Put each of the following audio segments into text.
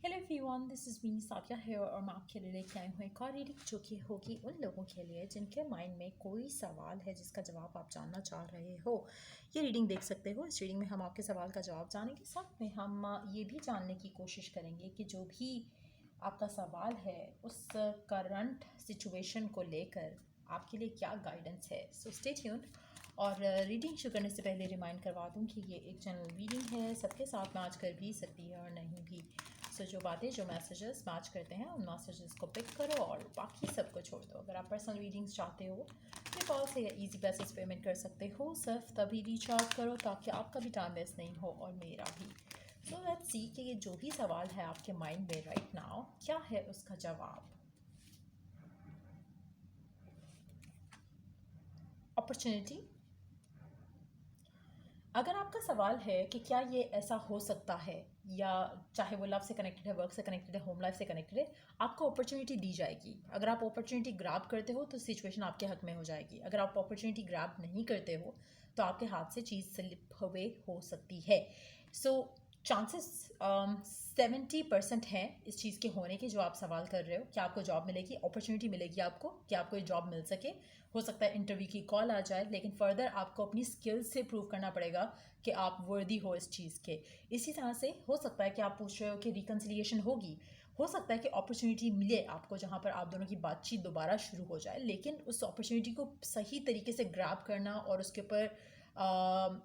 Hello everyone, this is me Safia है और मैं आपके लिए लेके आई हूँ एक और रीडिंग जो कि होगी उन लोगों के लिए जिनके माइंड में कोई सवाल है जिसका जवाब आप जानना चाह रहे हो। ये रीडिंग देख सकते हो। इस रीडिंग में हम आपके सवाल का जवाब जानेंगे, साथ में हम ये भी जानने की कोशिश करेंगे कि जो भी आपका सवाल है उस करंट सिचुएशन को लेकर आपके लिए क्या गाइडेंस है। So stay tuned. और रीडिंग शुरू करने से पहले रिमाइंड करवा दूं कि ये एक जनरल रीडिंग है, सबके साथ मैच कर भी सकती है और नहीं भी। सो जो बातें, जो मैसेजेस मैच करते हैं उन मैसेजेस को पिक करो और बाकी सबको छोड़ दो। अगर आप पर्सनल रीडिंग्स चाहते हो तो कॉल से या ईजी पैसेज पेमेंट कर सकते हो। सिर्फ तभी रीच आउट करो ताकि आपका भी टाइम वेस्ट नहीं हो और मेरा भी। सो लेट्स सी कि ये जो भी सवाल है आपके माइंड में राइट नाउ, क्या है उसका जवाब। अपॉर्चुनिटी। अगर आपका सवाल है कि क्या ये ऐसा हो सकता है, या चाहे वो लव से कनेक्टेड है, वर्क से कनेक्टेड है, होम लाइफ से कनेक्टेड है, आपको अपॉर्चुनिटी दी जाएगी। अगर आप अपॉर्चुनिटी ग्रैब करते हो तो सिचुएशन आपके हक में हो जाएगी। अगर आप अपॉर्चुनिटी ग्रैब नहीं करते हो तो आपके हाथ से चीज़ स्लिप अवे हो सकती है। सो चांसेस 70% हैं इस चीज़ के होने के जो आप सवाल कर रहे हो। क्या आपको जॉब मिलेगी, अपॉर्चुनिटी मिलेगी आपको, क्या आपको ये जॉब मिल सके। हो सकता है इंटरव्यू की कॉल आ जाए, लेकिन फर्दर आपको अपनी स्किल्स से प्रूव करना पड़ेगा कि आप वर्दी हो इस चीज़ के। इसी तरह से हो सकता है कि आप पूछ रहे हो कि रिकन्सिलिएशन होगी, हो सकता है कि अपॉर्चुनिटी मिले आपको जहाँ पर आप दोनों की बातचीत दोबारा शुरू हो जाए, लेकिन उस अपॉर्चुनिटी को सही तरीके से ग्रैब करना और उसके ऊपर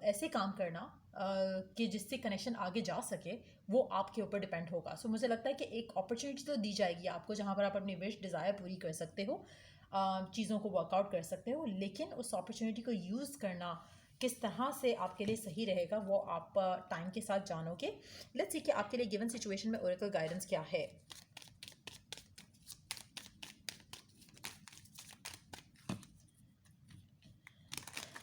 ऐसे काम करना कि जिससे कनेक्शन आगे जा सके, वो आपके ऊपर डिपेंड होगा। सो मुझे लगता है कि एक अपॉर्चुनिटी तो दी जाएगी आपको जहाँ पर आप अपनी विश डिज़ायर पूरी कर सकते हो, चीज़ों को वर्कआउट कर सकते हो, लेकिन उस अपॉर्चुनिटी को यूज़ करना किस तरह से आपके लिए सही रहेगा वो आप टाइम के साथ जानोगे। लेट्स सी कि आपके लिए गिवन सिचुएशन में ओरेकल गाइडेंस क्या है।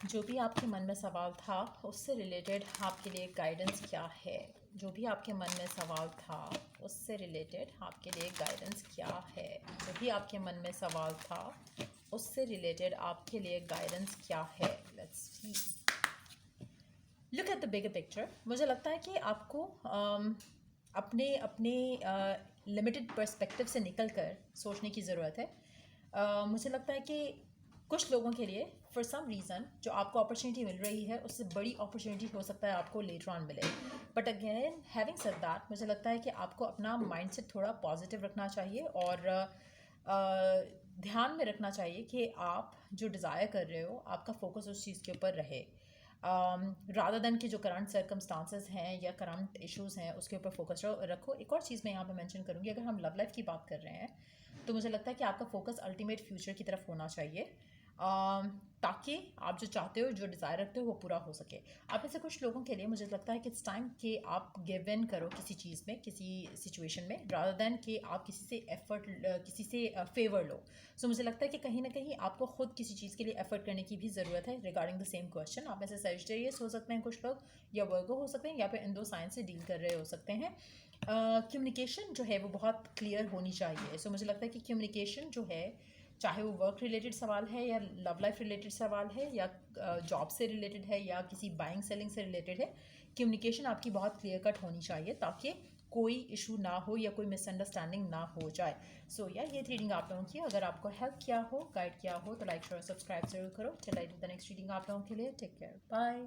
जो भी आपके मन में सवाल था उससे रिलेटेड आपके लिए गाइडेंस क्या है। जो भी आपके मन में सवाल था उससे रिलेटेड आपके लिए गाइडेंस क्या है। जो भी आपके मन में सवाल था उससे रिलेटेड आपके लिए गाइडेंस क्या है। Let's see, look at the bigger picture. मुझे लगता है कि आपको अपने अपने लिमिटेड पर्सपेक्टिव से निकल कर सोचने की ज़रूरत है। मुझे लगता है कि कुछ लोगों के लिए फॉर सम रीज़न जो आपको अपॉर्चुनिटी मिल रही है उससे बड़ी अपॉर्चुनिटी हो सकता है आपको लेटर ऑन मिले। But again having said that, मुझे लगता है कि आपको अपना माइंडसेट थोड़ा पॉजिटिव रखना चाहिए और ध्यान में रखना चाहिए कि आप जो डिज़ायर कर रहे हो आपका फोकस उस चीज़ के ऊपर रहे, रादर देन कि जो करंट सर्कमस्टांसेस हैं या करंट इश्यूज़ हैं उसके ऊपर फोकस रखो। एक और चीज़ मैं यहाँ पे मेंशन करूँगी, अगर हम लव लाइफ की बात कर रहे हैं तो मुझे लगता है कि आपका फोकस अल्टीमेट फ्यूचर की तरफ होना चाहिए, ताकि आप जो चाहते हो, जो डिज़ायर रखते हो वो पूरा हो सके। आप में से कुछ लोगों के लिए मुझे लगता है कि इट्स टाइम कि आप गिव इन करो किसी चीज़ में, किसी सिचुएशन में, रादर देन कि आप किसी से एफर्ट, किसी से फेवर लो। सो मुझे लगता है कि कहीं ना कहीं आपको खुद किसी चीज़ के लिए एफर्ट करने की भी ज़रूरत है। रिगार्डिंग द सेम क्वेश्चन, आप में से सजिटेरियस हो सकते हैं कुछ लोग, या वर्गो हो सकते हैं, या फिर इन दो साइन से डील कर रहे हो सकते हैं। कम्युनिकेशन जो है वो बहुत क्लियर होनी चाहिए। सो मुझे लगता है कि कम्युनिकेशन जो है, चाहे वो वर्क रिलेटेड सवाल है या लव लाइफ रिलेटेड सवाल है या जॉब से रिलेटेड है या किसी बाइंग सेलिंग से रिलेटेड है, कम्युनिकेशन आपकी बहुत क्लियर कट होनी चाहिए ताकि कोई इशू ना हो या कोई मिसअंडरस्टैंडिंग ना हो जाए। सो या ये रीडिंग आप लोगों की अगर आपको हेल्प किया हो, गाइड किया हो, तो लाइक शेयर सब्सक्राइब जरूर करो। चलिए द नेक्स्ट रीडिंग आप लोगों के लिए। Take care, bye.